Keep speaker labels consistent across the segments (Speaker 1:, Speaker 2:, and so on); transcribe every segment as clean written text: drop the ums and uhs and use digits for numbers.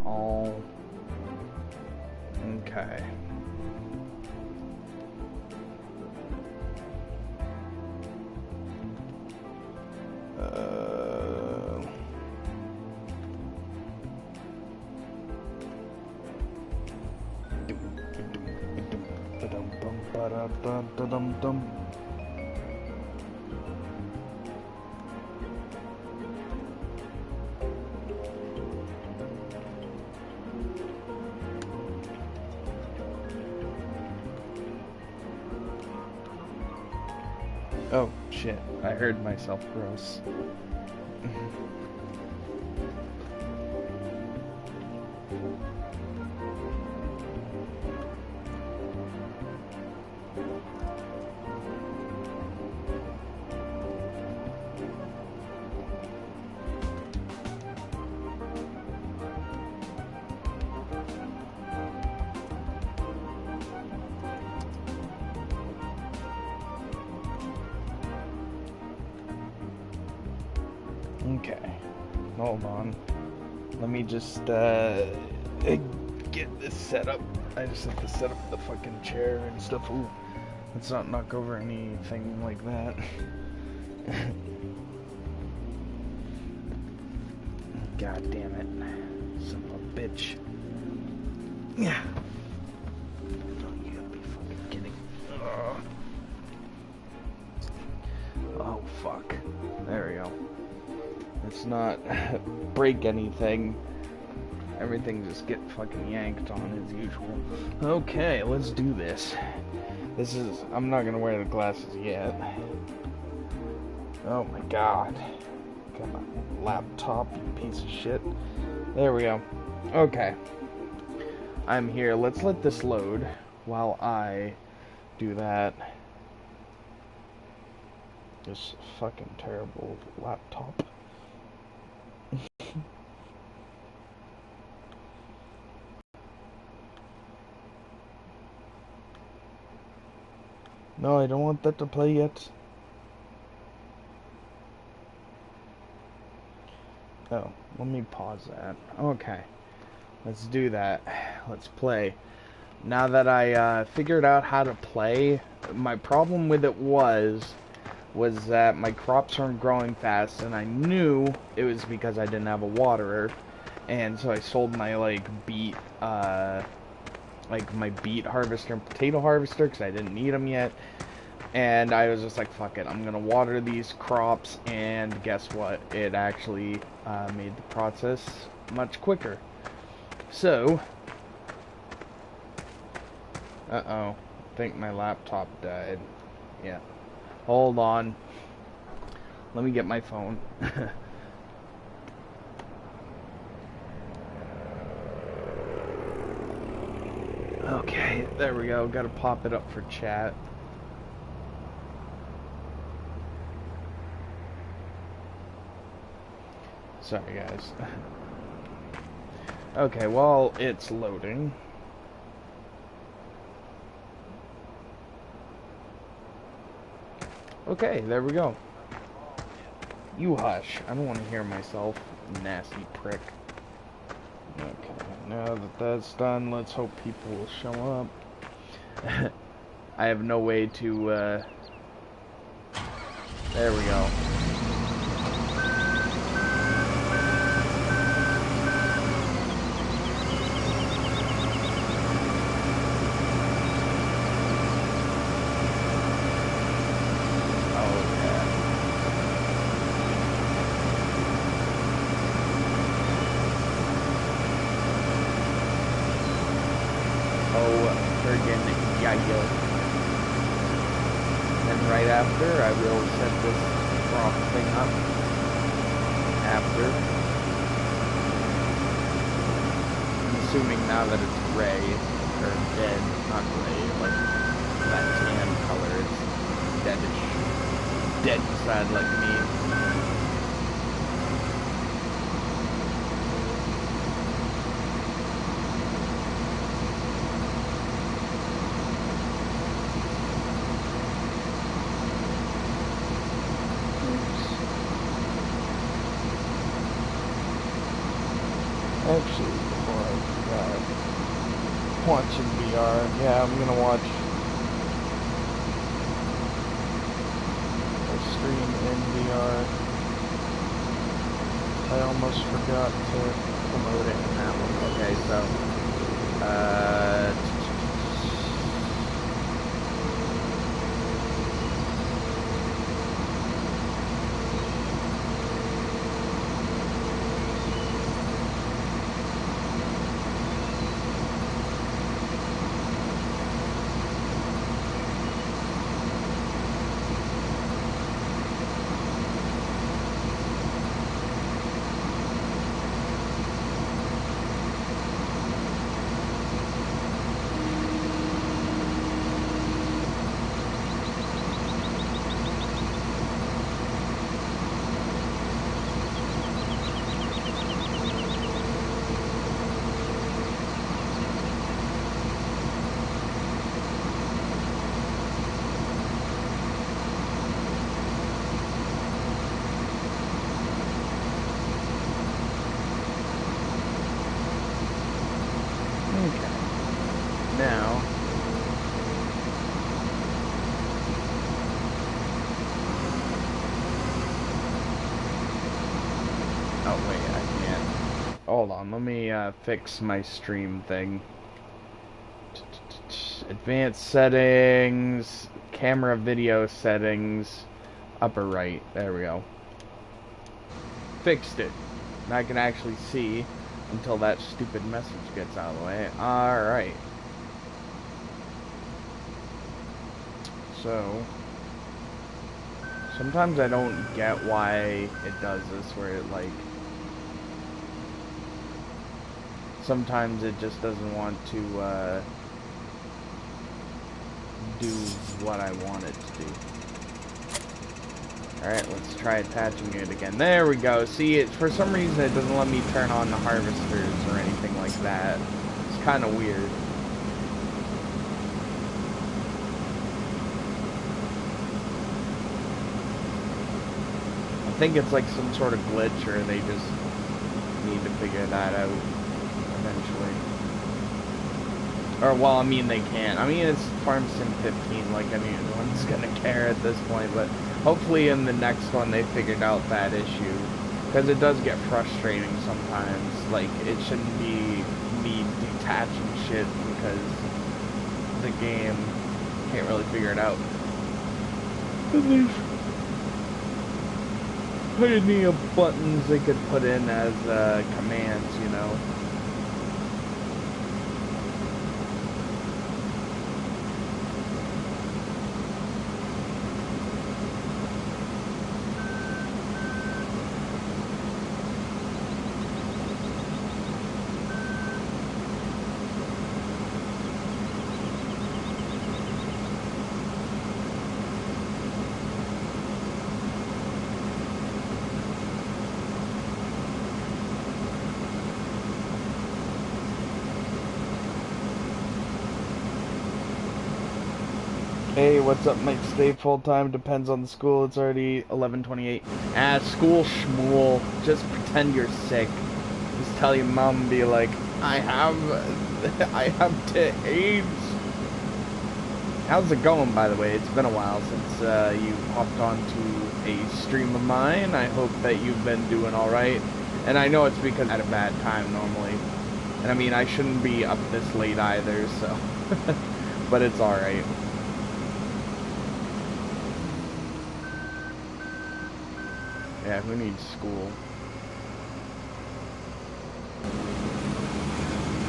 Speaker 1: all. Okay. Oh, shit. I heard myself gross. Okay, hold on. Let me just get this set up. I just have to set up the fucking chair and stuff. Ooh, let's not knock over anything like that. God damn it. Son of a bitch. Yeah. Oh, you gotta be fucking kidding. Ugh. Oh, fuck. There we go. Let's not break anything. Everything just get fucking yanked on as usual. Okay, let's do this. I'm not gonna wear the glasses yet. Oh my god. Got my laptop, you piece of shit. There we go. Okay. I'm here. Let's let this load while I do that. This fucking terrible laptop. No, I don't want that to play yet. Oh, let me pause that. Okay, let's do that. Let's play. Now that I figured out how to play, my problem with it was that my crops weren't growing fast, and I knew it was because I didn't have a waterer, and so I sold my my beet harvester and potato harvester because I didn't need them yet. And I was just like, fuck it, I'm gonna water these crops, and guess what? It actually made the process much quicker. So, I think my laptop died. Yeah. Hold on. Let me get my phone. Okay, there we go. Gotta pop it up for chat. Sorry, guys. Okay, while it's loading. Okay, there we go. You hush. I don't want to hear myself. Nasty prick. Okay, now that that's done, let's hope people will show up. I have no way to, there we go. And right after, I will set this prop thing up. After. I'm assuming now that it's gray, or dead, not gray, like that tan color, it's deadish. Dead inside like me. Actually, before Watching VR. Yeah, I'm gonna watch a stream in VR. I almost forgot to promote it in that one. Okay, so okay. Now oh wait, I can't. Hold on, let me fix my stream thing. Advanced settings, camera video settings, upper right. There we go. Fixed it. Now I can actually see until that stupid message gets out of the way. Alright. So, sometimes I don't get why it does this, where it like, sometimes it just doesn't want to do what I want it to do. Alright, let's try attaching it again. There we go. See, it for some reason it doesn't let me turn on the harvesters or anything like that. It's kind of weird. I think it's like some sort of glitch, or they just need to figure that out eventually. Or, well, I mean, they can't. I mean, it's Farm Sim 15, like, anyone's gonna care at this point, but hopefully in the next one they figured out that issue. Because it does get frustrating sometimes. Like, it shouldn't be me detaching shit because the game can't really figure it out. And there's plenty of buttons they could put in as commands, you know. Hey, what's up, Mike? Stay full-time, depends on the school, it's already 11:28. School schmool, just pretend you're sick. Just tell your mom and be like, I have AIDS. How's it going, by the way? It's been a while since you hopped onto a stream of mine. I hope that you've been doing alright. And I know it's because I had a bad time normally. And I mean, I shouldn't be up this late either, so. But it's alright. Yeah, who needs school?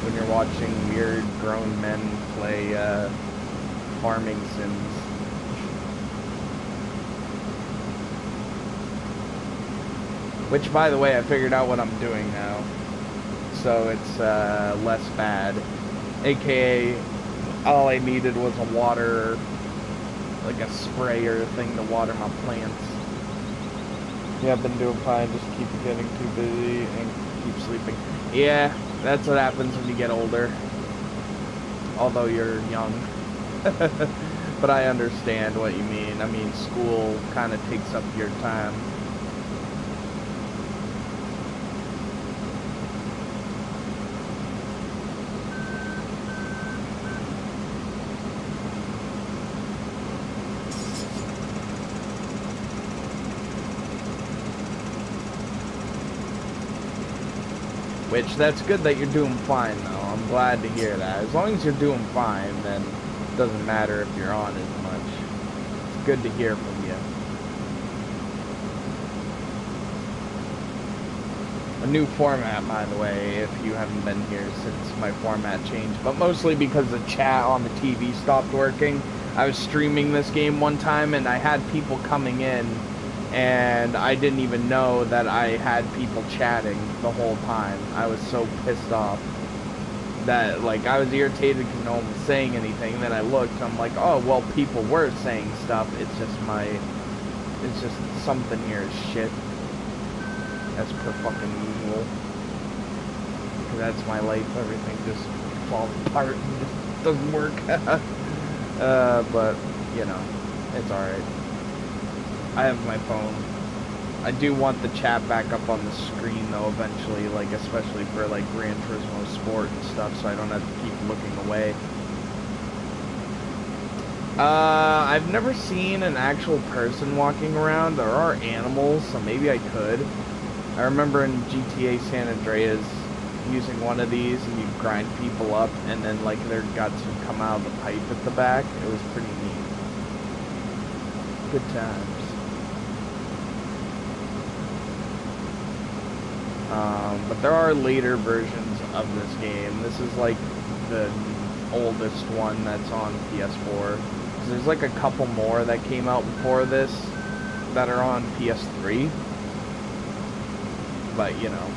Speaker 1: When you're watching weird grown men play farming sims. Which, by the way, I figured out what I'm doing now. So it's less bad. AKA, all I needed was a water, like a sprayer thing to water my plants. Yeah, I've been doing fine, just keep getting too busy and keep sleeping. Yeah, that's what happens when you get older. Although you're young. But I understand what you mean. I mean, school kind of takes up your time. Which, that's good that you're doing fine, though. I'm glad to hear that. As long as you're doing fine, then it doesn't matter if you're on as much. It's good to hear from you. A new format, by the way, if you haven't been here since my format changed. But mostly because the chat on the TV stopped working. I was streaming this game one time, and I had people coming in, and I didn't even know that I had people chatting the whole time. I was so pissed off that, like, I was irritated because no one was saying anything. Then I looked, I'm like, oh, well, people were saying stuff. It's just something here is shit. As per fucking usual. Because that's my life. Everything just falls apart and just doesn't work. But, you know, it's alright. I have my phone. I do want the chat back up on the screen, though, eventually, like, especially for, like, Gran Turismo Sport and stuff, so I don't have to keep looking away. I've never seen an actual person walking around. There are animals, so maybe I could. I remember in GTA San Andreas using one of these, and you grind people up, and then, like, their guts would come out of the pipe at the back. It was pretty neat. Good times. But there are later versions of this game. This is, like, the oldest one that's on PS4. So there's, like, a couple more that came out before this that are on PS3. But, you know.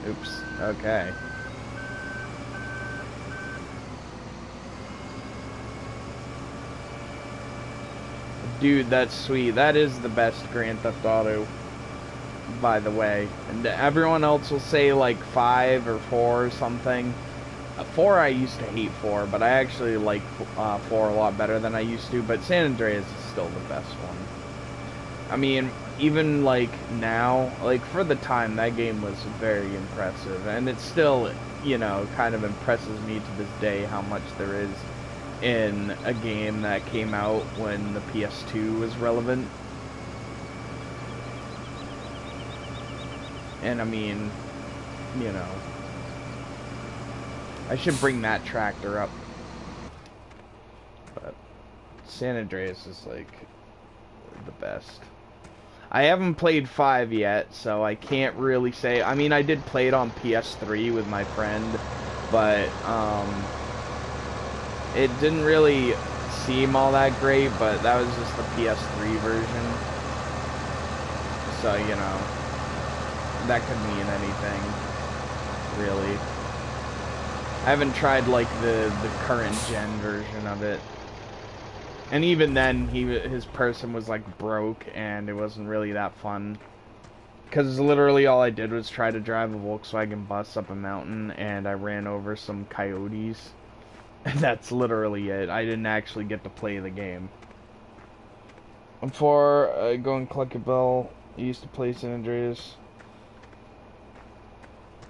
Speaker 1: Oops. Okay. Dude, that's sweet. That is the best Grand Theft Auto, by the way. And everyone else will say like 5 or 4 or something. 4 I used to hate 4, but I actually like 4 a lot better than I used to. But San Andreas is still the best one. I mean, even like now, like for the time, that game was very impressive. And it still, you know, kind of impresses me to this day how much there is in a game that came out when the PS2 was relevant. And I mean, you know, I should bring that tractor up. But San Andreas is like the best. I haven't played 5 yet, so I can't really say. I mean, I did play it on PS3 with my friend, but it didn't really seem all that great, but that was just the PS3 version. So, you know, that could mean anything, really. I haven't tried, like, the current gen version of it. And even then, his person was, like, broke, and it wasn't really that fun. Because literally all I did was try to drive a Volkswagen bus up a mountain, and I ran over some coyotes. And that's literally it. I didn't actually get to play the game. Before go and collect a bell, I used to play San Andreas.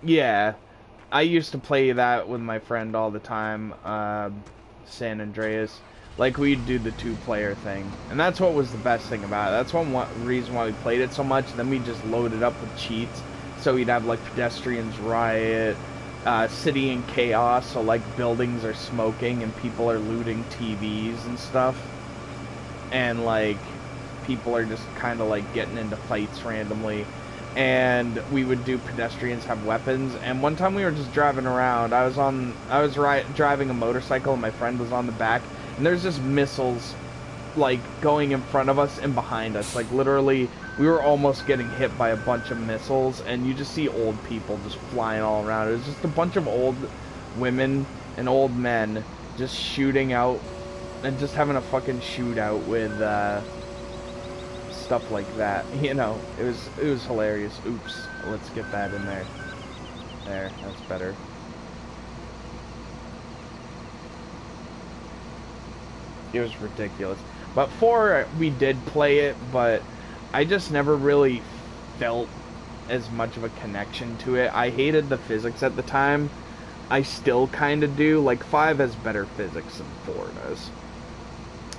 Speaker 1: Yeah, I used to play that with my friend all the time, San Andreas. Like, we'd do the 2-player thing. And that's what was the best thing about it. That's one reason why we played it so much. Then we just loaded up with cheats. So we'd have, like, Pedestrians Riot, City in Chaos, so, like, buildings are smoking and people are looting TVs and stuff. And, like, people are just kind of, like, getting into fights randomly. And we would do Pedestrians Have Weapons. And one time we were just driving around. I was driving a motorcycle and my friend was on the back. And there's just missiles, like, going in front of us and behind us. Like, literally, we were almost getting hit by a bunch of missiles. And you just see old people just flying all around. It was just a bunch of old women and old men just shooting out and just having a fucking shootout with stuff like that. You know, it was hilarious. Oops, let's get that in there. There, that's better. It was ridiculous. But 4, we did play it, but I just never really felt as much of a connection to it. I hated the physics at the time. I still kind of do. Like, 5 has better physics than 4 does.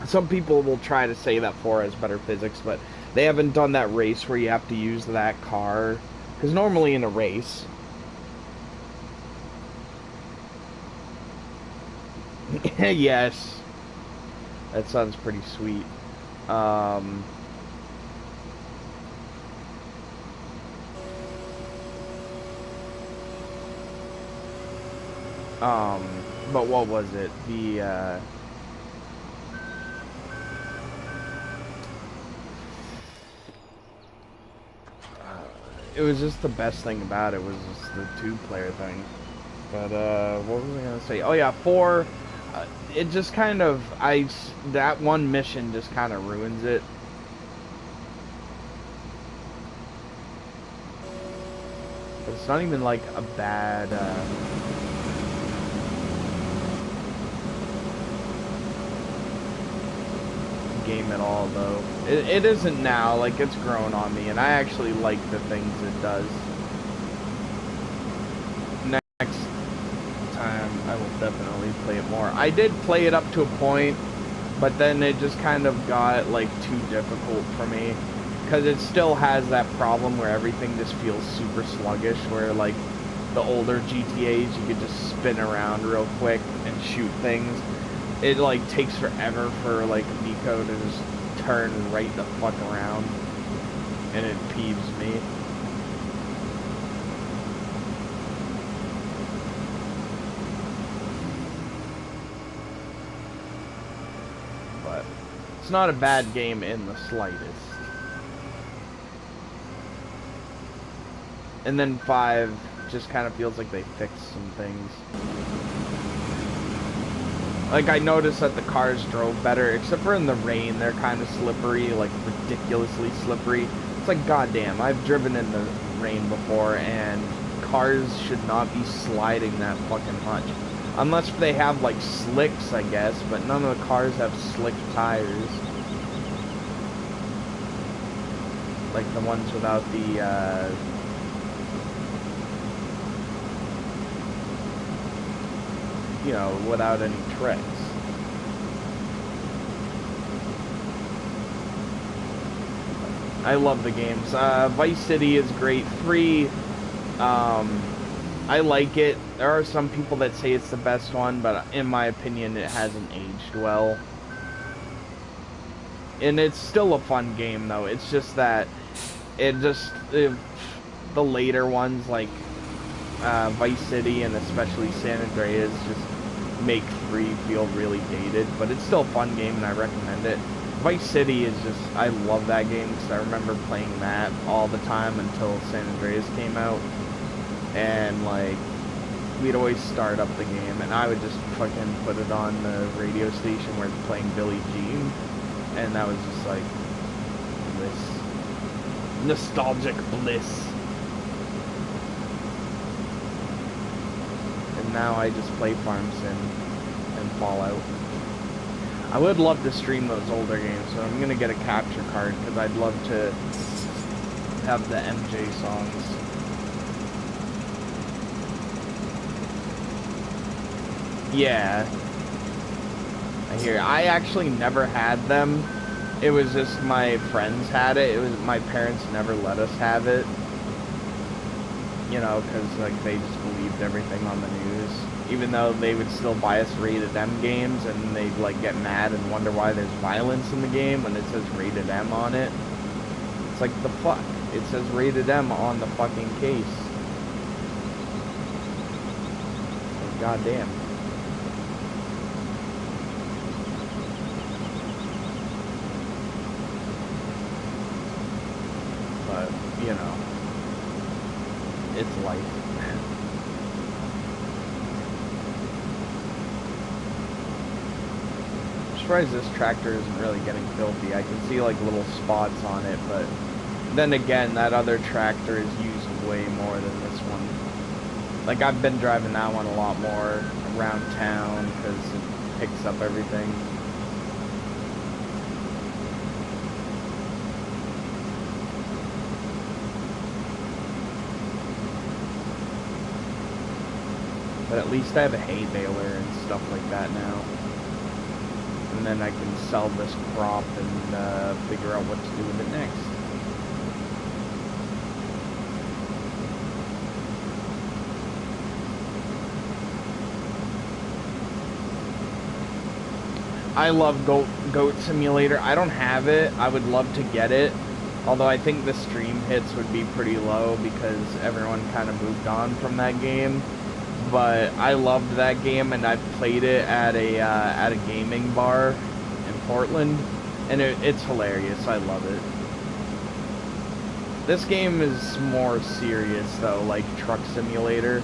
Speaker 1: Some people will try to say that 4 has better physics, but they haven't done that race where you have to use that car. Because normally in a race... Yes. That sounds pretty sweet. But what was it? It was just the best thing about it was just the 2-player thing. But, what was I gonna say? Oh yeah, 4, it just kind of, that one mission just kind of ruins it. But it's not even like a bad, game at all, though. It isn't now, like, it's grown on me, and I actually like the things it does. Next time, I will definitely play it more. I did play it up to a point, but then it just kind of got, like, too difficult for me. Because it still has that problem where everything just feels super sluggish, where, like, the older GTAs, you could just spin around real quick and shoot things. It, like, takes forever for, like, Nico to just turn right the fuck around. And it peeves me. But it's not a bad game in the slightest. And then 5 just kind of feels like they fixed some things. Like, I noticed that the cars drove better, except for in the rain, they're kind of slippery, like, ridiculously slippery. It's like, goddamn, I've driven in the rain before, and cars should not be sliding that fucking much. Unless they have, like, slicks, I guess, but none of the cars have slick tires. Like the ones without the, you know, without any tricks. I love the games. Vice City is great. 3, I like it. There are some people that say it's the best one, but in my opinion, it hasn't aged well. And it's still a fun game, though. It's just that the later ones, like Vice City and especially San Andreas, just make 3 feel really dated, but it's still a fun game and I recommend it. Vice City is just, I love that game because I remember playing that all the time until San Andreas came out, and like, we'd always start up the game and I would just fucking put it on the radio station where it's playing Billie Jean, and that was just like bliss. Nostalgic bliss. Now I just play Farm Sim and Fallout. I would love to stream those older games, so I'm gonna get a capture card because I'd love to have the MJ songs. Yeah. I hear. I actually never had them. It was just my friends had it. It was my parents never let us have it. You know, because like they just believed everything on the news, even though they would still buy us rated M games, and they'd like get mad and wonder why there's violence in the game when it says rated M on it. It's like, the fuck? It says rated M on the fucking case. Like, goddamn. But, you know, it's life. I'm surprised this tractor isn't really getting filthy. I can see like little spots on it, but then again, that other tractor is used way more than this one. Like, I've been driving that one a lot more around town because it picks up everything. least I have a hay baler and stuff like that now. And then I can sell this crop and figure out what to do with it next. I love Goat Simulator. I don't have it. I would love to get it. Although I think the stream hits would be pretty low because everyone kind of moved on from that game. But I loved that game, and I've played it at a gaming bar in Portland, and it's hilarious. I love it. This game is more serious though, like Truck Simulator.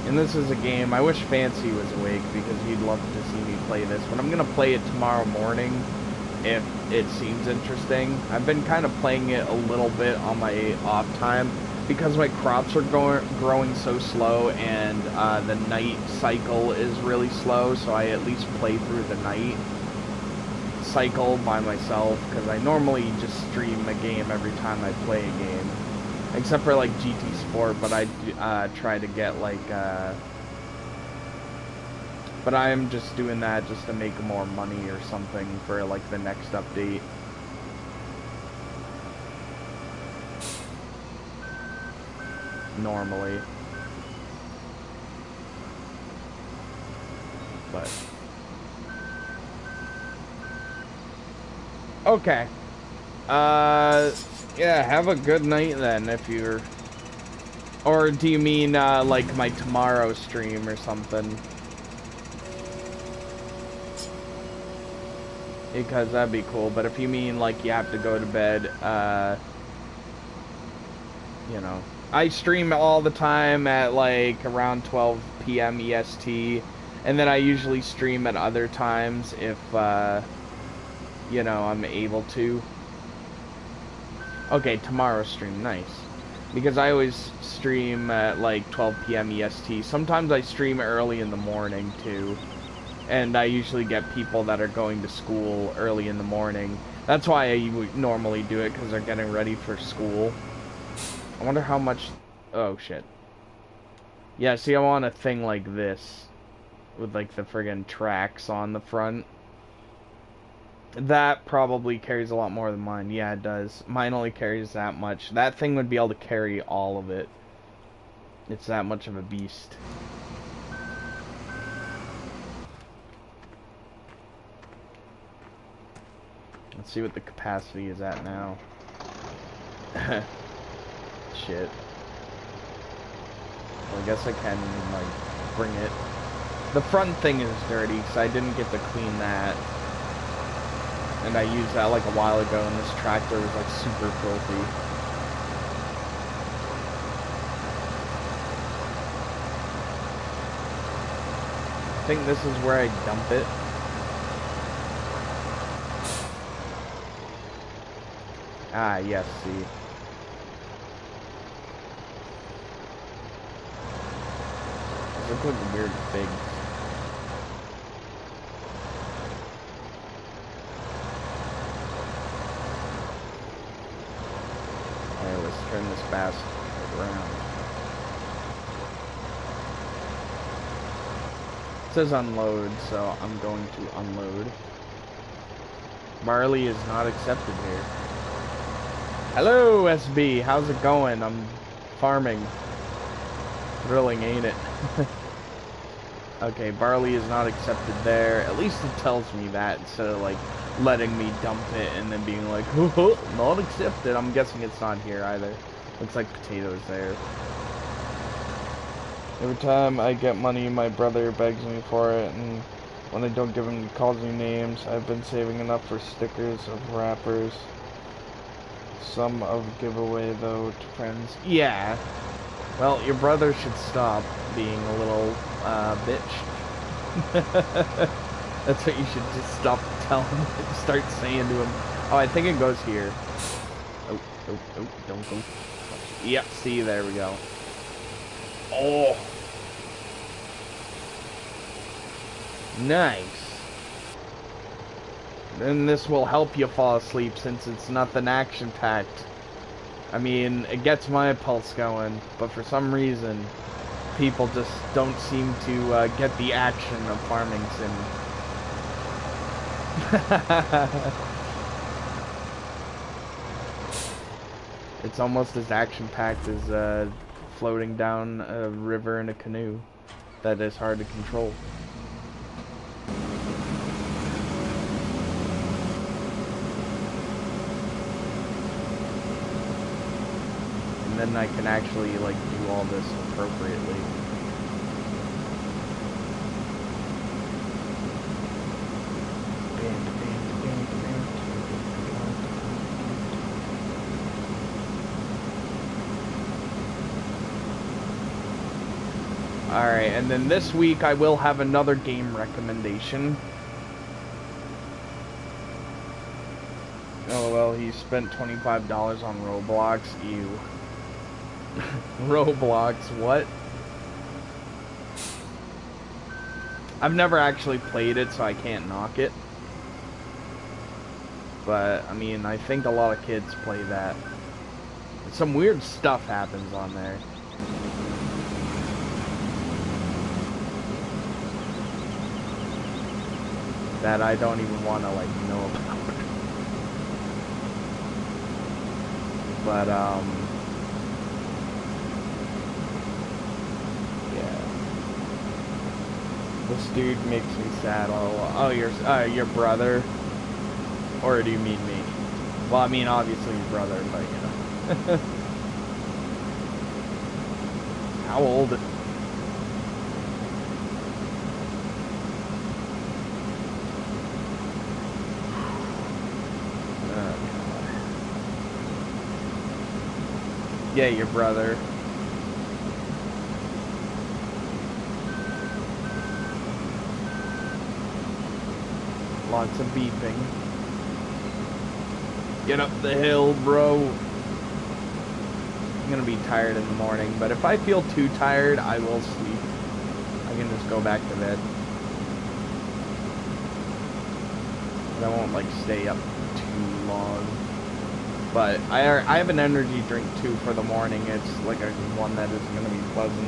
Speaker 1: And this is a game, I wish Fancy was awake because he'd love to see me play this, but I'm gonna play it tomorrow morning if it seems interesting. I've been kind of playing it a little bit on my off time because my crops are growing so slow, and the night cycle is really slow, so I at least play through the night cycle by myself, because I normally just stream a game every time I play a game. Except for like GT Sport, but I try to get like, but I am just doing that just to make more money or something for like the next update. Normally. But. Okay. Yeah, have a good night then, if you're... Or do you mean, like, my tomorrow stream or something? Because that'd be cool, but if you mean, like, you have to go to bed, you know. I stream all the time at, like, around 12 p.m. EST, and then I usually stream at other times if, you know, I'm able to. Okay, tomorrow stream, nice. Because I always stream at like 12 p.m. EST. Sometimes I stream early in the morning too. And I usually get people that are going to school early in the morning. That's why I normally do it, because they're getting ready for school. I wonder how much... Oh, shit. Yeah, see, I want a thing like this. With like the friggin' tracks on the front. That probably carries a lot more than mine. Yeah, it does. Mine only carries that much. That thing would be able to carry all of it. It's that much of a beast. Let's see what the capacity is at now. Shit. Well, I guess I can, like, bring it. The front thing is dirty, because I didn't get to clean that. And I used that like a while ago, and this tractor was like super filthy. I think this is where I dump it. Ah, yes, see. These look like weird figs. Turn this basket around. It says unload, so I'm going to unload. Barley is not accepted here. Hello, SB. How's it going? I'm farming. Thrilling, ain't it? Okay, barley is not accepted there. At least it tells me that instead of like letting me dump it and then being like, oh, not accepted. I'm guessing it's not here either. Looks like potatoes there. Every time I get money, my brother begs me for it, and when I don't give him, he calls me names. I've been saving enough for stickers of wrappers. Some of giveaway, though, to friends. Yeah. Well, your brother should stop being a little, bitch. That's what you should just stop telling him and start saying to him. Oh, I think it goes here. Oh, don't go. Yep, see, there we go. Oh. Nice. Then this will help you fall asleep since it's nothing action-packed. I mean, it gets my pulse going, but for some reason, people just don't seem to get the action of farming sim. It's almost as action-packed as floating down a river in a canoe that is hard to control. And then I can actually like do all this appropriately. Alright, and then this week I will have another game recommendation. Oh well, he spent $25 on Roblox. Ew. Roblox, what? I've never actually played it, so I can't knock it. But, I mean, I think a lot of kids play that. Some weird stuff happens on there. That I don't even want to, like, know about. But, yeah. This dude makes me sad. Oh, your brother? Or do you mean me? Well, I mean, obviously your brother, but, you know. How old? Yeah, your brother. Lots of beeping. Get up the hill, bro. I'm gonna be tired in the morning, but if I feel too tired, I will sleep. I can just go back to bed. But I won't, like, stay up too long. But I have an energy drink too for the morning. It's like a one that is gonna be pleasant.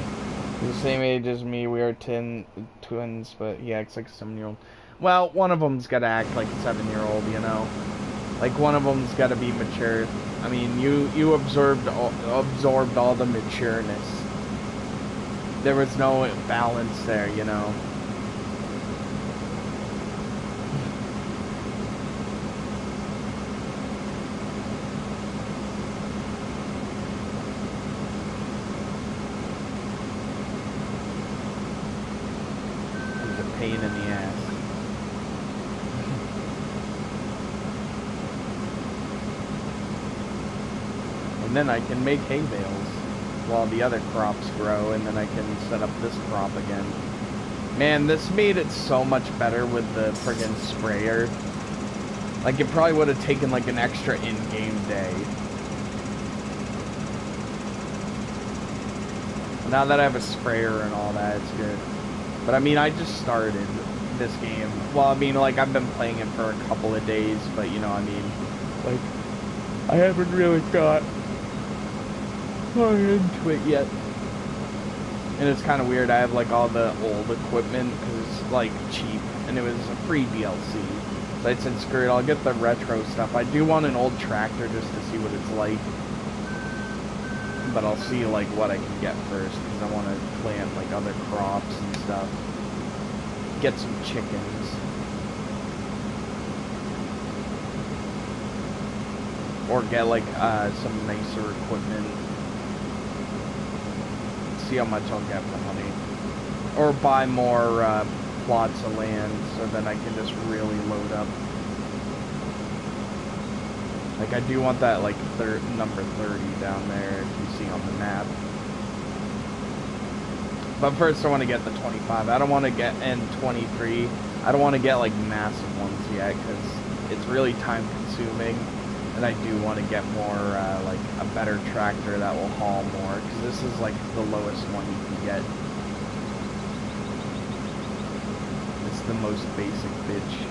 Speaker 1: He's the same age as me. We are twins, but he acts like a 7-year-old. Well, one of them's gotta act like a 7-year-old, you know. Like one of them's gotta be mature. I mean, you absorbed all the matureness. There was no balance there, you know. Pain in the ass. And then I can make hay bales while the other crops grow, and then I can set up this crop again. Man, this made it so much better with the friggin' sprayer. Like, it probably would have taken like an extra in-game day. Now that I have a sprayer and all that, it's good. But I mean, I just started this game. Well, I mean, like, I've been playing it for a couple of days, but, you know, I mean, like, I haven't really got into it yet. And it's kind of weird. I have, like, all the old equipment, because it's, like, cheap, and it was a free DLC. So I said, screw it, I'll get the retro stuff. I do want an old tractor just to see what it's like. But I'll see, like, what I can get first, because I want to plant, like, other crops and stuff. Get some chickens. Or get, like, some nicer equipment. See how much I'll get for money. Or buy more, plots of land, so then I can just really load up. Like, I do want that, like, number 30 down there, if you see on the map. But first I want to get the 25. I don't want to get, and 23. I don't want to get, like, massive ones yet, because it's really time consuming. And I do want to get more, like, a better tractor that will haul more, because this is, like, the lowest one you can get. It's the most basic bitch.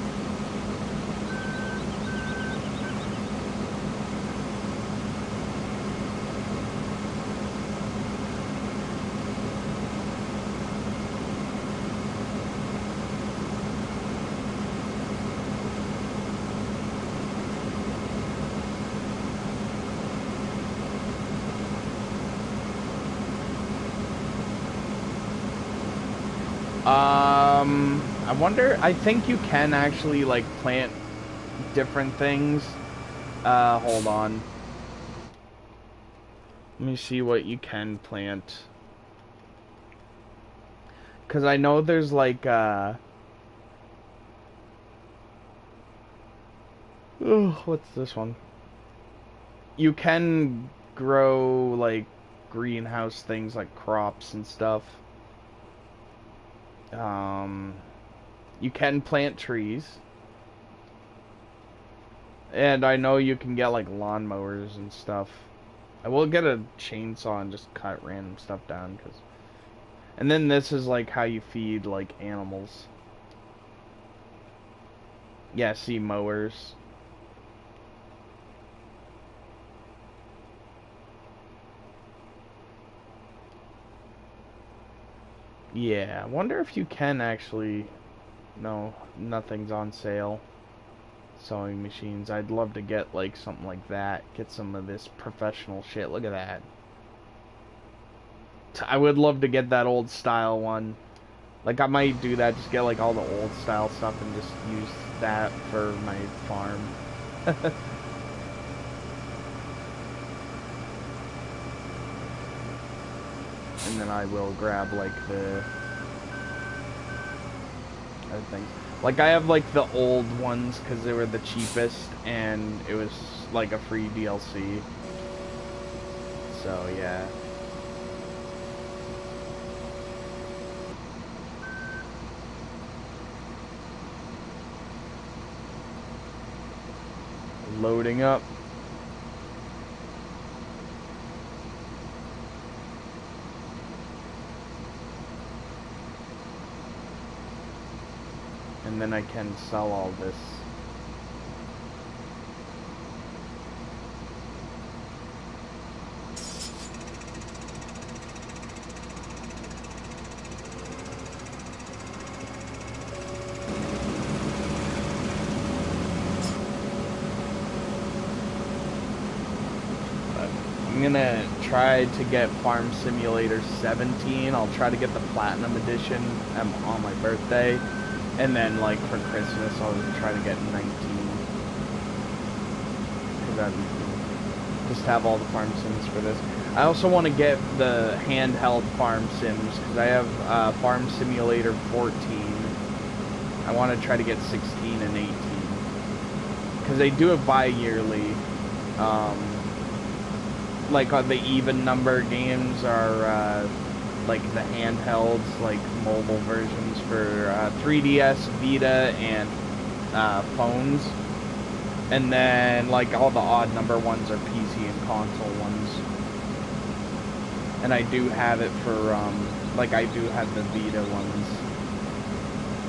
Speaker 1: I wonder, I think you can actually, like, plant different things. Hold on. Let me see what you can plant. Because I know there's, like, oh, what's this one? You can grow, like, greenhouse things like crops and stuff. You can plant trees. And I know you can get, like, lawnmowers and stuff. I will get a chainsaw and just cut random stuff down, cause... And then this is, like, how you feed, like, animals. Yeah, see, mowers. Yeah, I wonder if you can actually... No, nothing's on sale. Sewing machines. I'd love to get, like, something like that. Get some of this professional shit. Look at that. I would love to get that old style one. Like, I might do that, just get, like, all the old style stuff and just use that for my farm. And then I will grab, like, the other things. Like, I have, like, the old ones because they were the cheapest, and it was, like, a free DLC. So, yeah. Loading up. And then I can sell all this. I'm gonna try to get Farm Simulator 17. I'll try to get the Platinum Edition on my birthday. And then, like, for Christmas, I'll try to get 19. Because that'd be cool. Just have all the farm sims for this. I also want to get the handheld farm sims, because I have Farm Simulator 14. I want to try to get 16 and 18. Because they do it bi-yearly. Like, the even number games are... like the handhelds, like mobile versions for 3DS, Vita, and phones. And then like all the odd number ones are PC and console ones. And I do have it for, like I do have the Vita ones.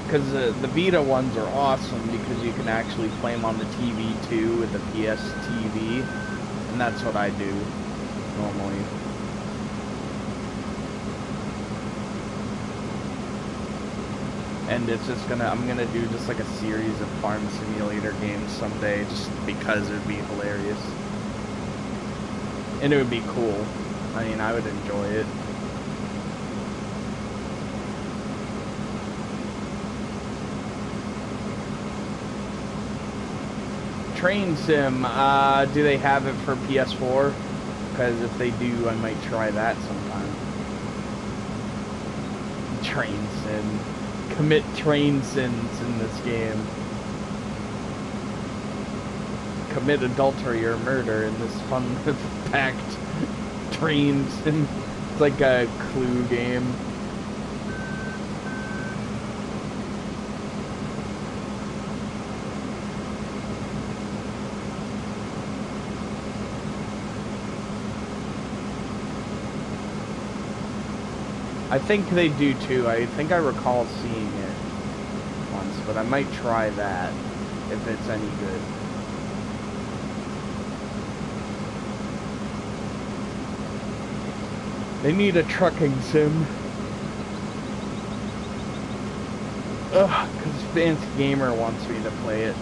Speaker 1: Because the Vita ones are awesome because you can actually play them on the TV too with the PS TV. And that's what I do normally. And it's just I'm gonna do just like a series of Farm Simulator games someday, just because it would be hilarious. And it would be cool. I mean, I would enjoy it. Train Sim, do they have it for PS4? Because if they do, I might try that sometime. Train Sim. Commit train sins in this game. Commit adultery or murder in this fun-packed train sim. It's like a Clue game. I think they do too. I think I recall seeing it once, but I might try that if it's any good. They need a trucking sim. Ugh, because Fancy Gamer wants me to play it.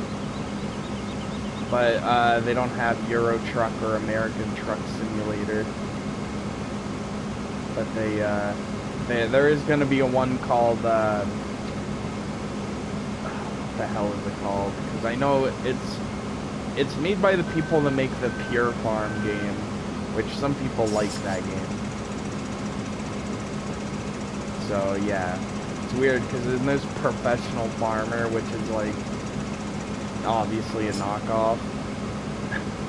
Speaker 1: But they don't have Euro Truck or American Truck Simulator. But there is going to be a one called the hell is it called? Because I know it's made by the people that make the Pure Farm game, which some people like that game. So yeah, it's weird because then there's Professional Farmer, which is like obviously a knockoff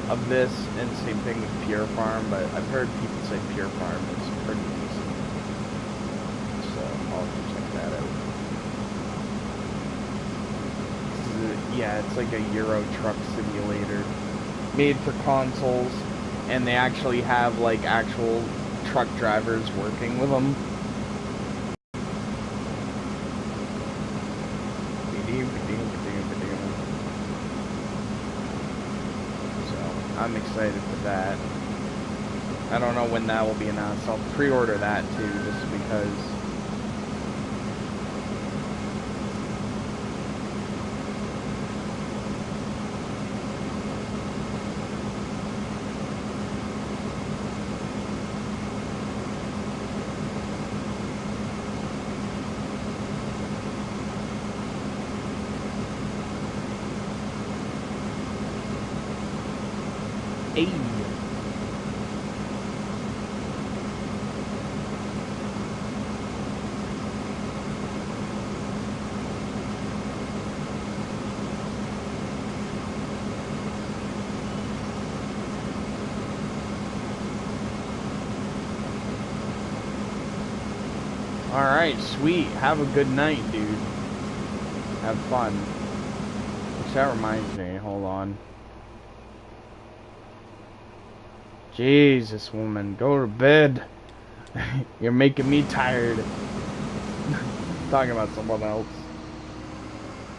Speaker 1: of this, and same thing with Pure Farm. But I've heard people say Pure Farm is pretty decent, so I'll have to check that out. Yeah, it's like a Euro Truck Simulator made for consoles, and they actually have like actual truck drivers working with them. So I'm excited for that. I don't know when that will be announced. I'll pre-order that too, just because. Hey. Alright, sweet. Have a good night, dude. Have fun. Which that reminds me, hold on. Jesus, woman, go to bed. You're making me tired. Talking about someone else.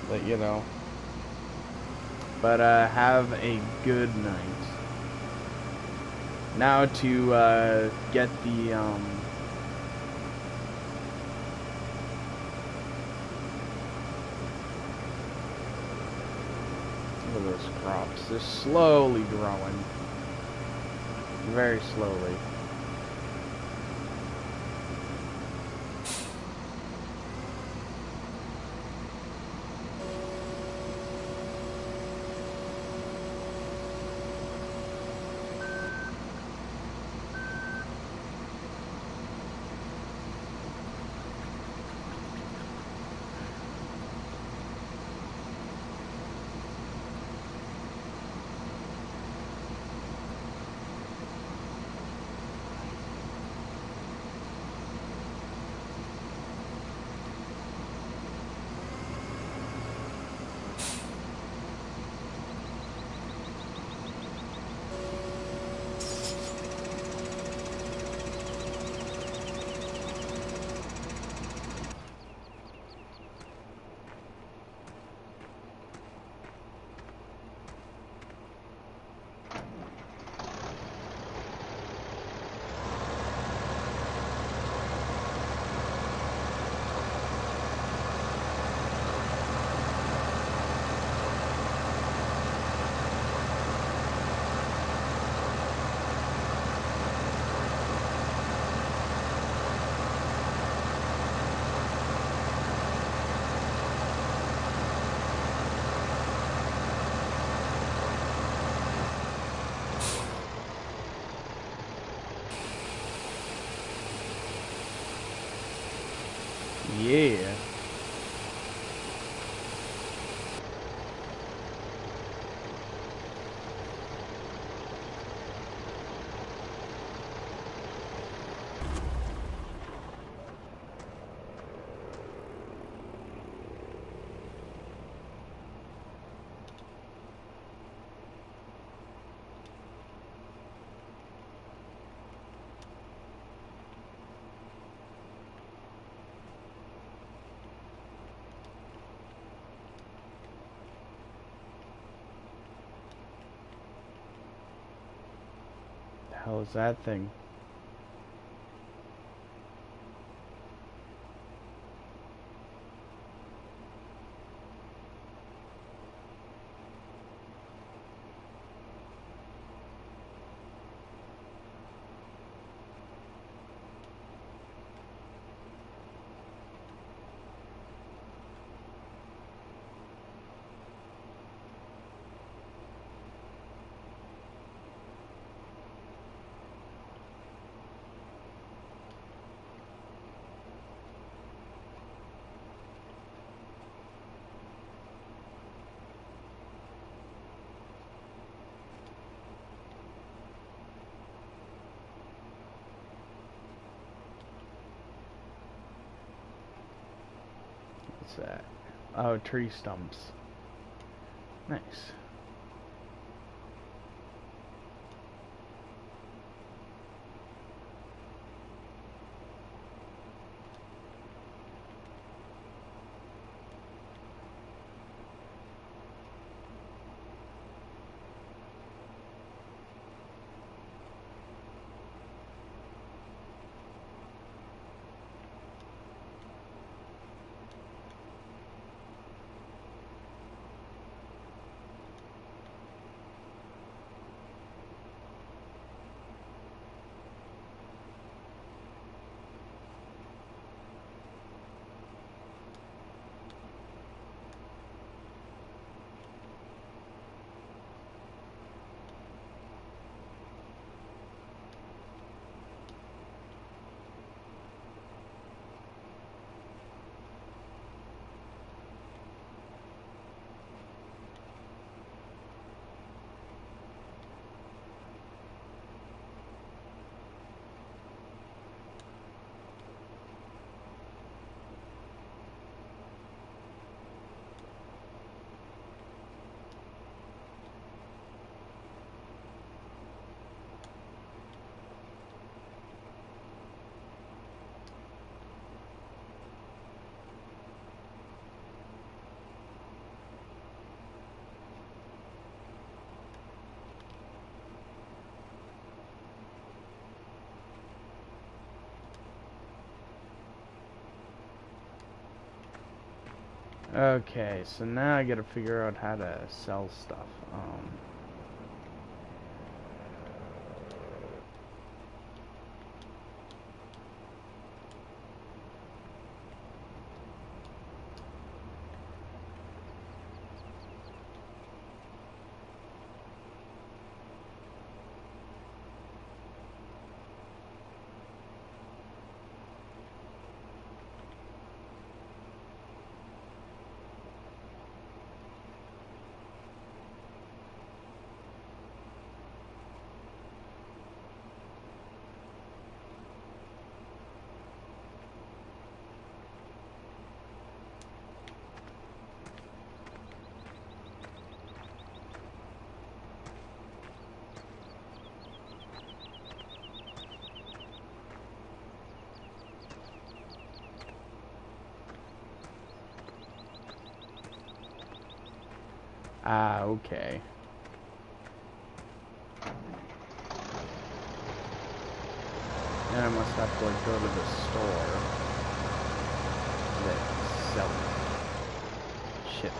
Speaker 1: But, you know. But, have a good night. Now to, get the, look at those crops. They're slowly growing. Very slowly. Yeah. The hell is that thing? What's that? Oh, tree stumps. Nice. Okay, so now I gotta figure out how to sell stuff. Ah, okay. And I must have to like go to the store that sell it. Shit.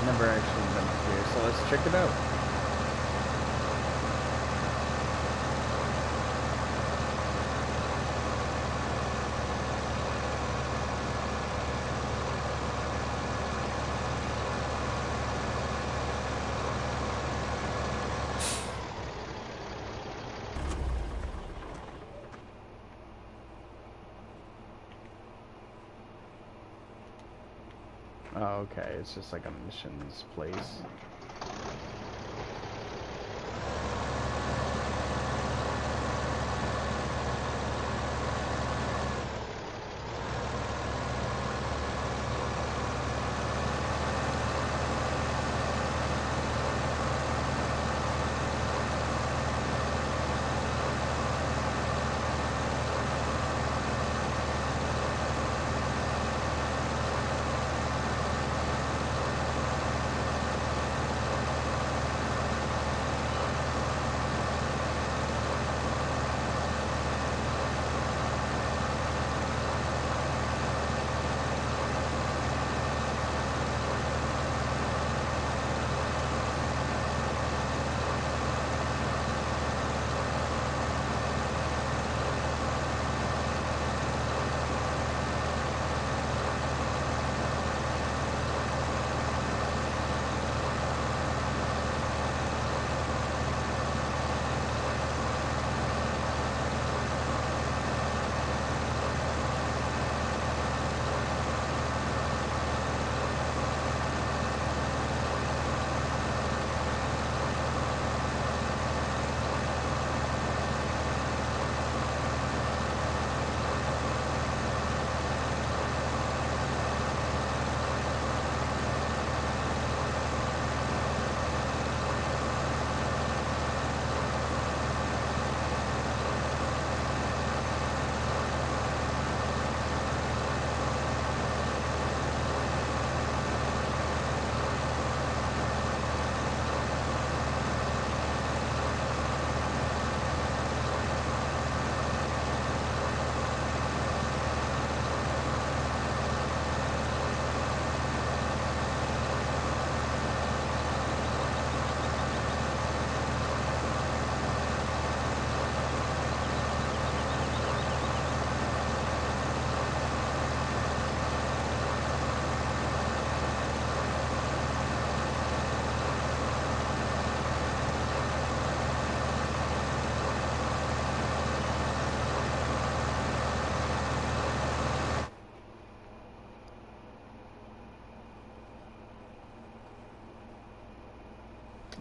Speaker 1: Never actually been up here, so let's check it out. Oh, okay. It's just like a missions place.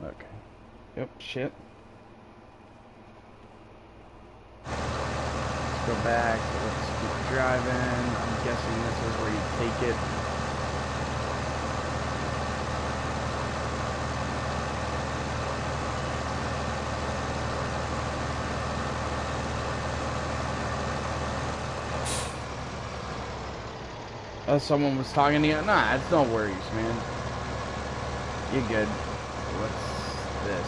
Speaker 1: Okay. Yep, shit. Let's go back. Let's keep driving. I'm guessing this is where you take it. Oh, someone was talking to you? Nah, it's no worries, man. You're good. What's this?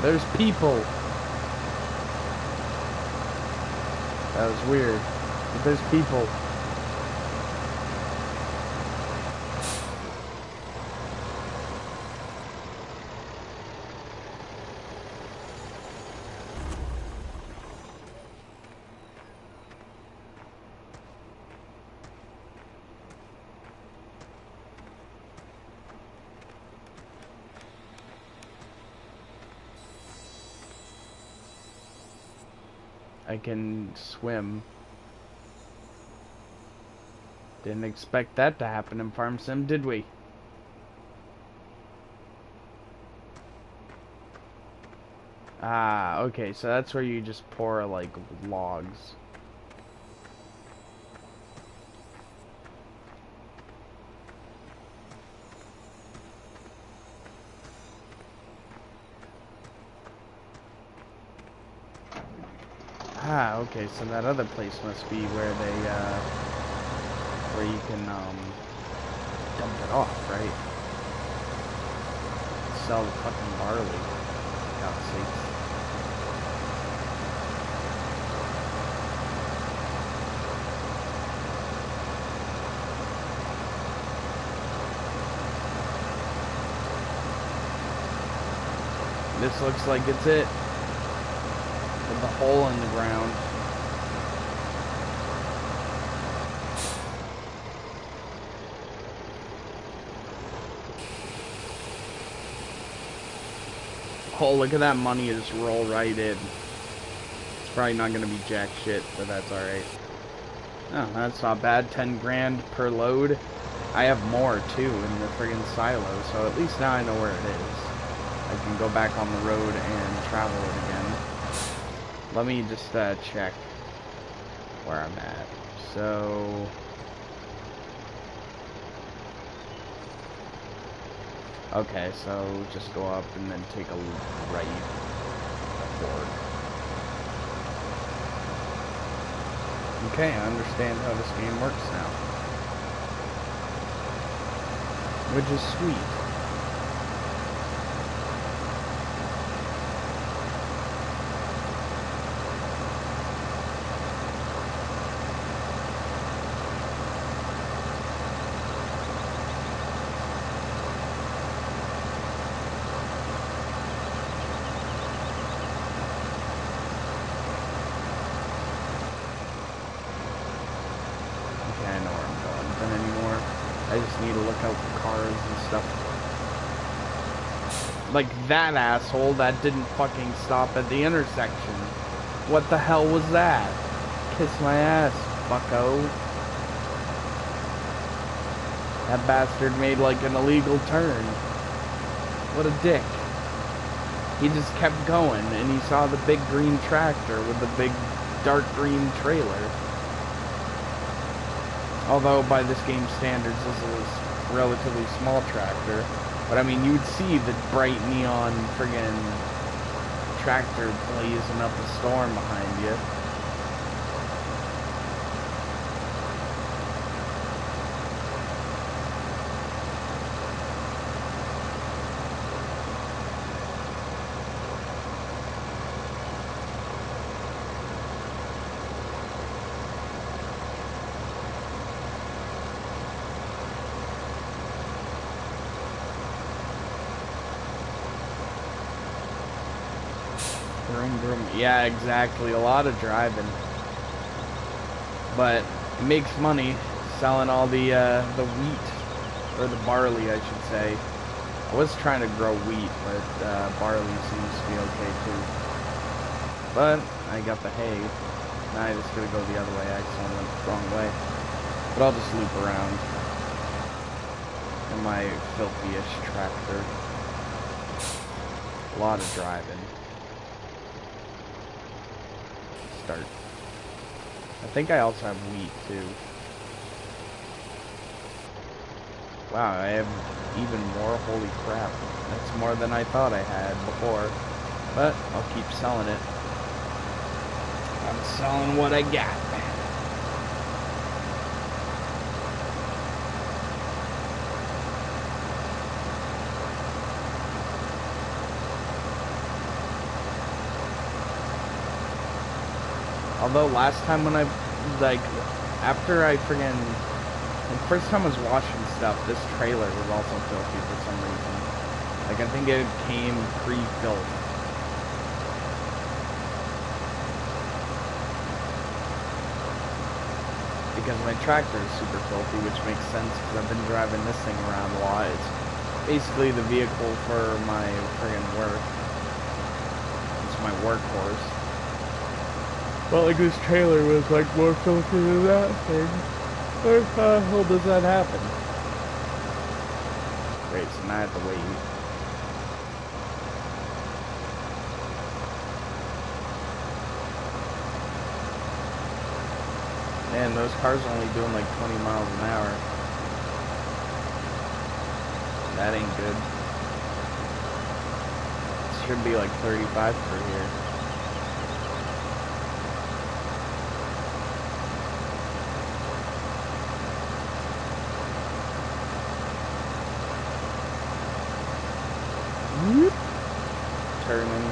Speaker 1: There's people. That was weird. But there's people. I can swim. Didn't expect that to happen in Farm Sim, did we? Ah, okay, so that's where you just pour, like, logs. Ah, okay, so that other place must be where they, where you can, dump it off, right? Sell the fucking barley. God's sakes. This looks like it's it. With the hole in the ground. Oh, look at that money just roll right in. It's probably not gonna be jack shit, but that's alright. Oh, that's not bad. 10 grand per load. I have more too in the friggin' silo, so at least now I know where it is. I can go back on the road and travel it again. Let me just check where I'm at. So okay, so just go up and then take a right forward. Okay, I understand how this game works now. Which is sweet. I just need to look out for cars and stuff. Like that asshole that didn't fucking stop at the intersection. What the hell was that? Kiss my ass, bucko. That bastard made like an illegal turn. What a dick. He just kept going and he saw the big green tractor with the big dark green trailer. Although, by this game's standards, this is a relatively small tractor. But, I mean, you would see the bright neon friggin' tractor blazing up a storm behind you. Yeah, exactly. A lot of driving, but it makes money selling all the wheat, or the barley, I should say. I was trying to grow wheat, but barley seems to be okay too. But I got the hay. Now I just gotta go the other way. I accidentally went the wrong way, but I'll just loop around in my filthy-ish tractor. A lot of driving. Start. I think I also have wheat too. Wow, I have even more. Holy crap. That's more than I thought I had before. But I'll keep selling it. I'm selling what I got. Although last time when I, like, after I friggin', the first time I was washing stuff, this trailer was also filthy for some reason. Like, I think it came pre-filled. Because my tractor is super filthy, which makes sense because I've been driving this thing around a lot. It's basically the vehicle for my friggin' work. It's my workhorse. Well, like this trailer was like more filthy than that thing. Where the hell does that happen? Great, so now I have to wait. Man, those cars are only doing like 20 miles an hour. That ain't good. It should be like 35 per here. Turning.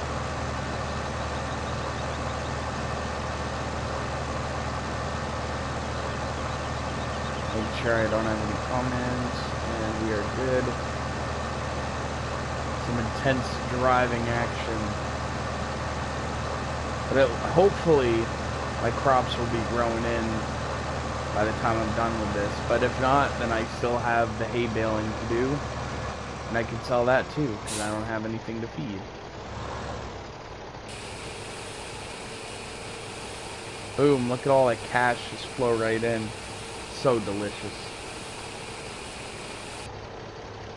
Speaker 1: Make sure I don't have any comments, and we are good. some intense driving action. But hopefully my crops will be grown in by the time I'm done with this. But if not, then I still have the hay baling to do. And I can sell that too, because I don't have anything to feed. Boom, look at all that cash just flow right in. So delicious.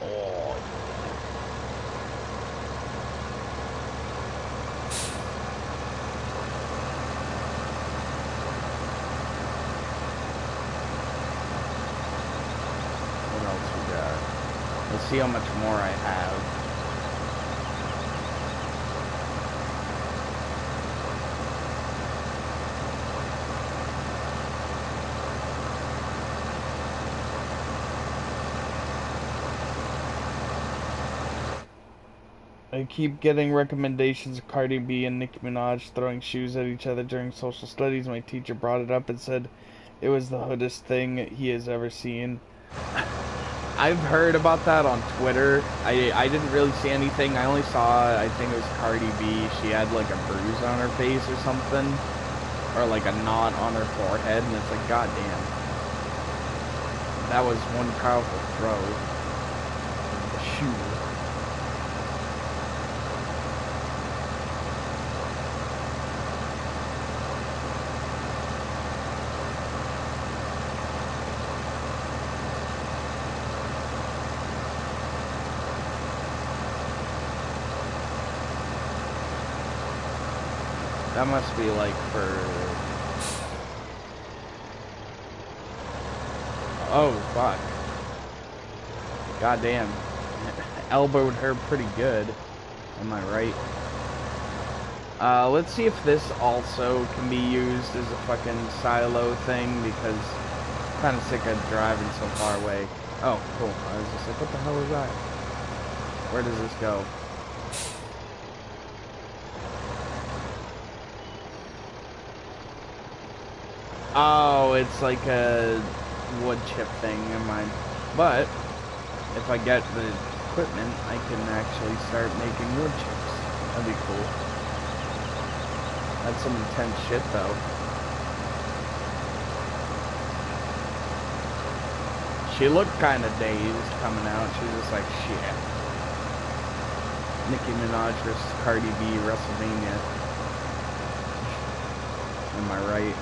Speaker 1: Oh. What else we got? Let's see how much more I have. I keep getting recommendations of Cardi B and Nicki Minaj throwing shoes at each other during social studies. My teacher brought it up and said it was the hoodest thing he has ever seen. I've heard about that on Twitter. I didn't really see anything. I only saw, I think it was Cardi B. She had like a bruise on her face or something. Or like a knot on her forehead. And it's like, goddamn. That was one powerful throw. The shoe. That must be like for... Oh, fuck. Goddamn. Elbowed her pretty good. Am I right? Let's see if this also can be used as a fucking silo thing, because I'm kind of sick of driving so far away. Oh, cool. I was just like, what the hell is that? Where does this go? Oh, it's like a wood chip thing, never mind. But, if I get the equipment, I can actually start making wood chips. That'd be cool. That's some intense shit, though. She looked kind of dazed coming out. She was just like, shit. Nicki Minaj versus Cardi B, WrestleMania. Am I right?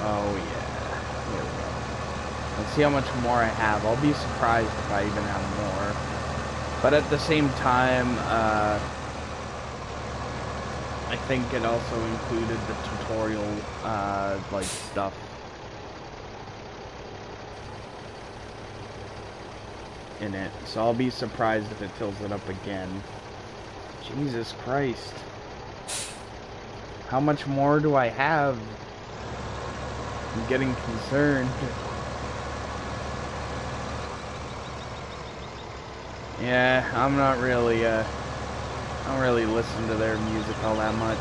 Speaker 1: Oh yeah, here we go. Let's see how much more I have. I'll be surprised if I even have more. But at the same time, I think it also included the tutorial, like, stuff. In it. So I'll be surprised if it fills it up again. Jesus Christ. How much more do I have? I'm getting concerned. Yeah, I'm not really, I don't really listen to their music all that much.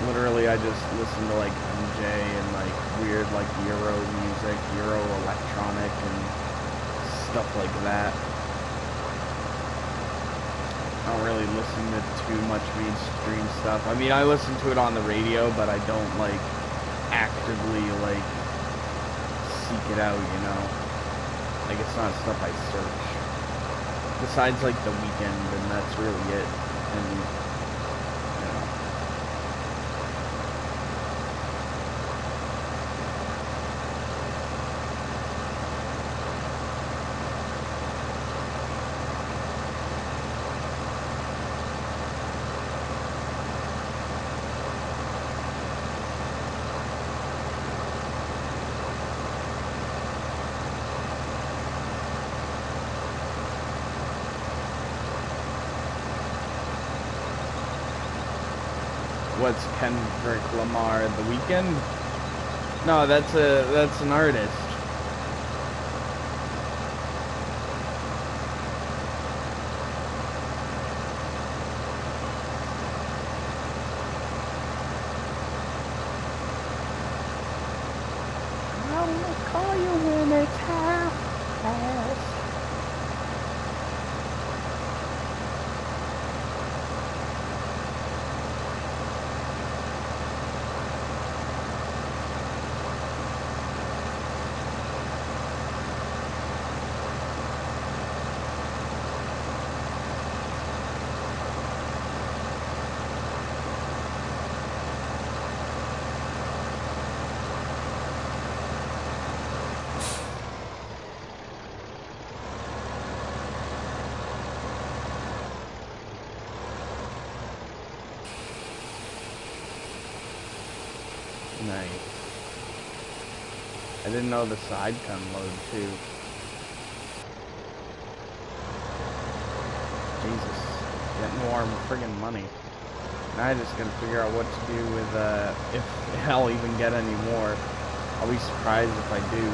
Speaker 1: Literally, I just listen to, like, MJ and, like, weird, like, Euro music, Euro electronic, and stuff like that. I don't really listen to too much mainstream stuff. I mean, I listen to it on the radio, but I don't, like, actively, like, seek it out, you know? Like, it's not stuff I search. Besides, like, The Weeknd, and that's really it. And, you know. what's Kendrick Lamar? The Weeknd? No, that's an artist. I'll call you when it's half past. Nice. I didn't know the side can load too. Jesus. Getting more friggin' money. Now I just gotta figure out what to do with, if I'll even get any more. I'll be surprised if I do.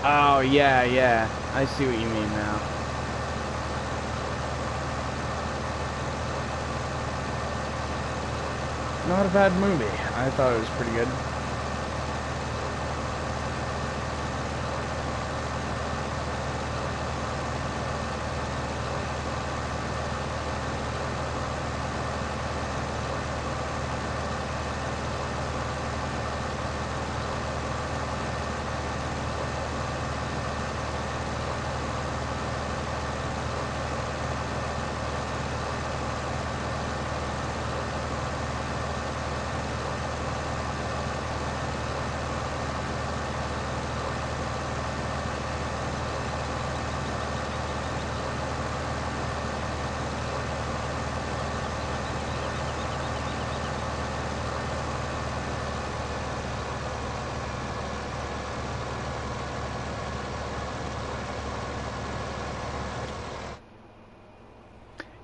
Speaker 1: Oh, yeah, yeah. I see what you mean now. Not a bad movie. I thought it was pretty good.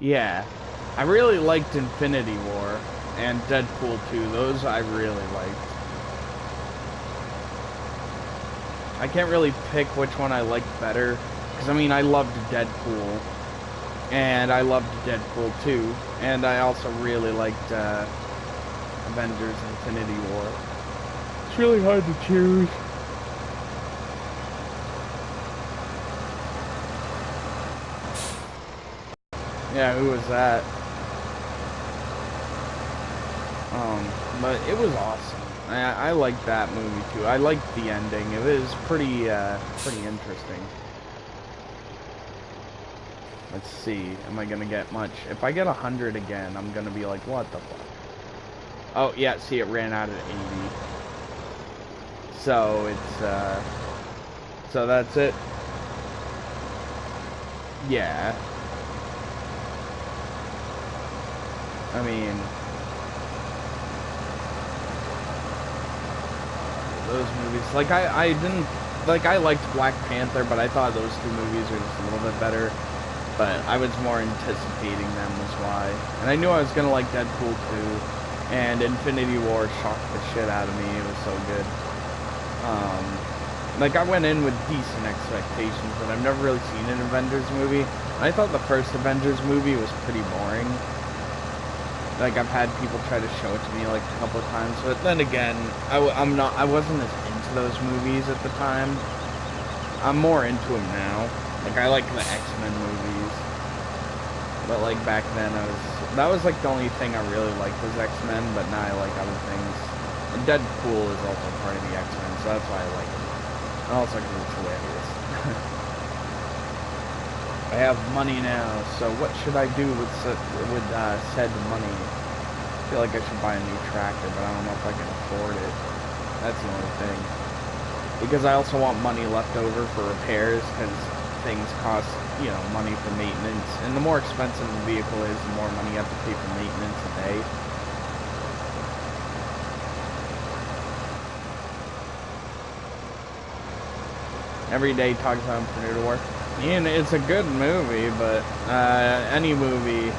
Speaker 1: Yeah. I really liked Infinity War and Deadpool 2. Those I really liked. I can't really pick which one I liked better. Because, I mean, I loved Deadpool. And I loved Deadpool 2. And I also really liked Avengers Infinity War. It's really hard to choose. Yeah, who was that? But it was awesome. I liked that movie too. I liked the ending. It was pretty interesting. Let's see. Am I gonna get much? If I get 100 again, I'm gonna be like, what the fuck? Oh yeah, see, it ran out at 80. So it's so that's it. Yeah. I mean, those movies, like, I didn't, like, I liked Black Panther, but I thought those two movies were just a little bit better, but I was more anticipating them, was why, and I knew I was gonna like Deadpool 2, and Infinity War shocked the shit out of me. It was so good. Like, I went in with decent expectations, but I've never really seen an Avengers movie, and I thought the first Avengers movie was pretty boring. Like, I've had people try to show it to me, like, a couple of times, but then again, I wasn't as into those movies at the time. I'm more into them now. Like, I like the X-Men movies, but, like, back then, that was, like, the only thing I really liked was X-Men, but now I like other things. And Deadpool is also part of the X-Men, so that's why I like him. And also because it's hilarious. I have money now, so what should I do with said money? I feel like I should buy a new tractor, but I don't know if I can afford it. That's the only thing. Because I also want money left over for repairs, because things cost, you know, money for maintenance. And the more expensive the vehicle is, the more money you have to pay for maintenance a day. Every day talks about Predator. And it's a good movie, but any movie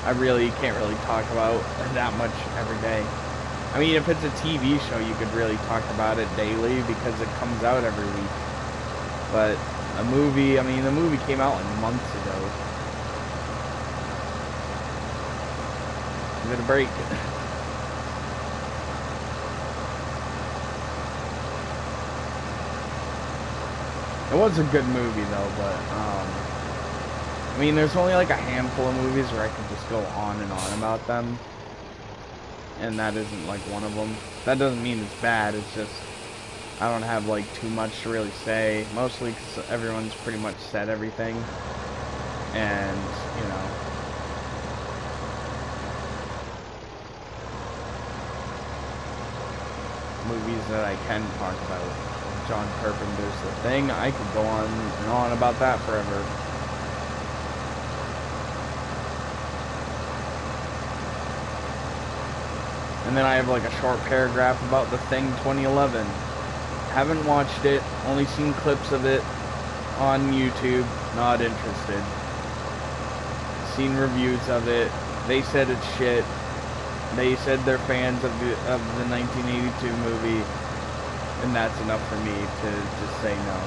Speaker 1: I really can't really talk about that much every day. I mean, if it's a TV show, you could really talk about it daily because it comes out every week. But a movie, I mean, the movie came out like months ago. Give it a break. It was a good movie though, but I mean, there's only like a handful of movies where I can just go on and on about them, and that isn't like one of them. That doesn't mean it's bad, it's just I don't have like too much to really say, mostly because everyone's pretty much said everything, and you know, movies that I can talk about. John Carpenter's The Thing, I could go on and on about that forever. And then I have like a short paragraph about The Thing 2011. Haven't watched it, only seen clips of it on YouTube, not interested. Seen reviews of it, they said it's shit. They said they're fans of the 1982 movie. And that's enough for me to just say no.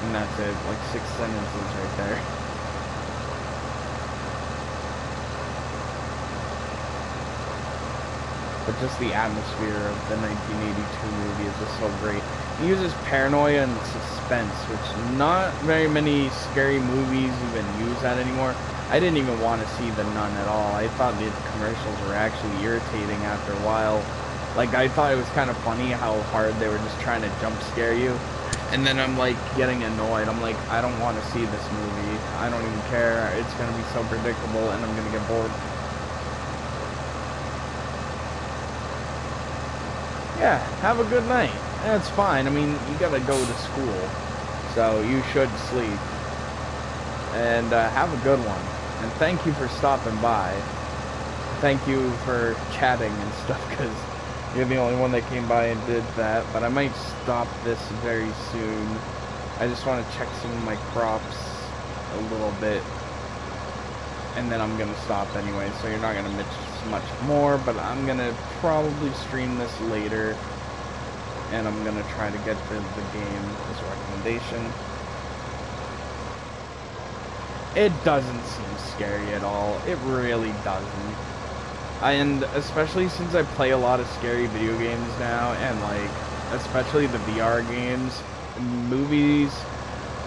Speaker 1: And that's it, like 6 sentences right there. But just the atmosphere of the 1982 movie is just so great. It uses paranoia and suspense, which not very many scary movies even use that anymore. I didn't even want to see The Nun at all. I thought the commercials were actually irritating after a while. Like, I thought it was kind of funny how hard they were just trying to jump scare you. And then I'm like getting annoyed. I'm like, I don't want to see this movie. I don't even care. It's going to be so predictable and I'm going to get bored. Yeah, have a good night. That's fine. I mean, you gotta go to school, so you should sleep. And have a good one. And thank you for stopping by. Thank you for chatting and stuff, because you're the only one that came by and did that. But I might stop this very soon. I just want to check some of my crops a little bit. And then I'm gonna stop anyway, so you're not gonna miss much more, but I'm gonna probably stream this later, and I'm gonna try to get the game as a recommendation. It doesn't seem scary at all. It really doesn't. And especially since I play a lot of scary video games now, and like, especially the VR games, movies,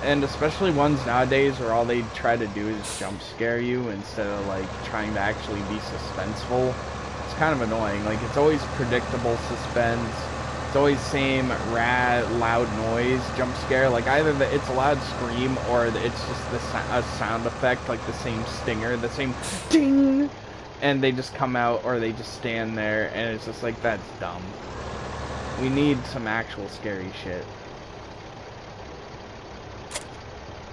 Speaker 1: and especially ones nowadays where all they try to do is jump scare you instead of like trying to actually be suspenseful. It's kind of annoying. Like, it's always predictable suspense. It's always same loud noise jump scare. Like, either it's a loud scream or it's just a sound effect, like the same stinger, the same ding, and they just come out or they just stand there, and it's just like, that's dumb. We need some actual scary shit.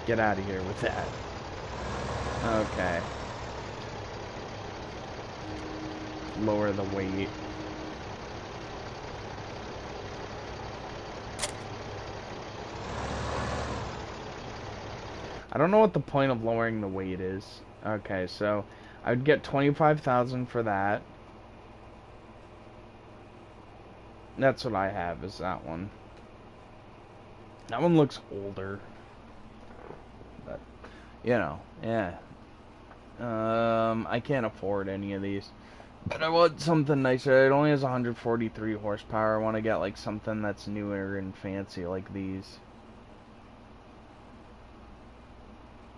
Speaker 1: Get out of here with that. Okay. Lower the weight. I don't know what the point of lowering the weight is. Okay, so I would get 25,000 for that. That's what I have, is that one. That one looks older. But, you know, yeah. I can't afford any of these. But I want something nicer. It only has 143 horsepower. I want to get like something that's newer and fancy like these.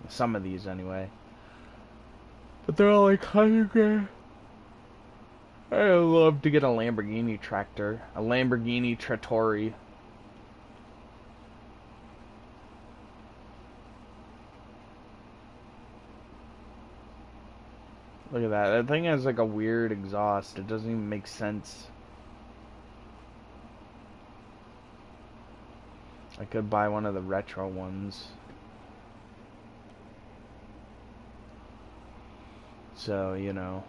Speaker 1: Some of these anyway. But they're all like 100 grand. I'd love to get a Lamborghini tractor. A Lamborghini Trattori. Look at that. That thing has like a weird exhaust. It doesn't even make sense. I could buy one of the retro ones. So, you know.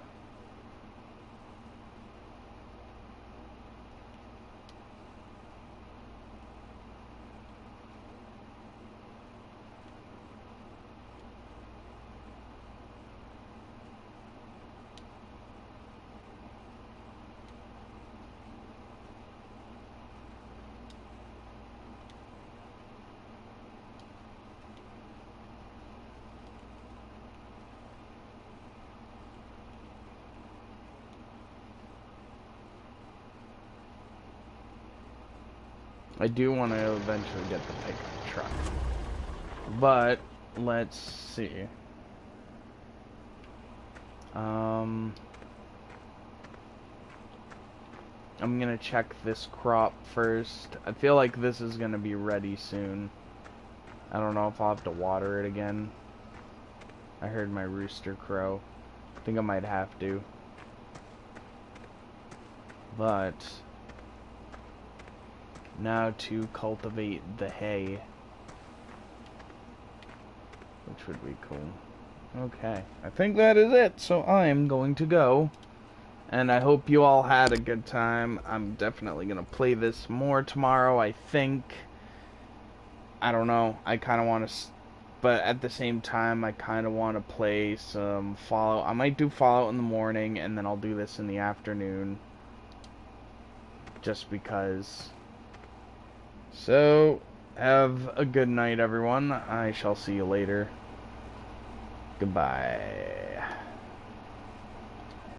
Speaker 1: I do want to eventually get the pickup truck. But, let's see. I'm gonna check this crop first. I feel like this is gonna be ready soon. I don't know if I'll have to water it again. I heard my rooster crow. I think I might have to. But now to cultivate the hay, which would be cool. Okay, I think that is it. So I'm going to go. And I hope you all had a good time. I'm definitely going to play this more tomorrow, I think. I don't know. I kind of want to... But at the same time, I kind of want to play some Fallout. I might do Fallout in the morning, and then I'll do this in the afternoon. Just because. So, have a good night, everyone. I shall see you later. Goodbye.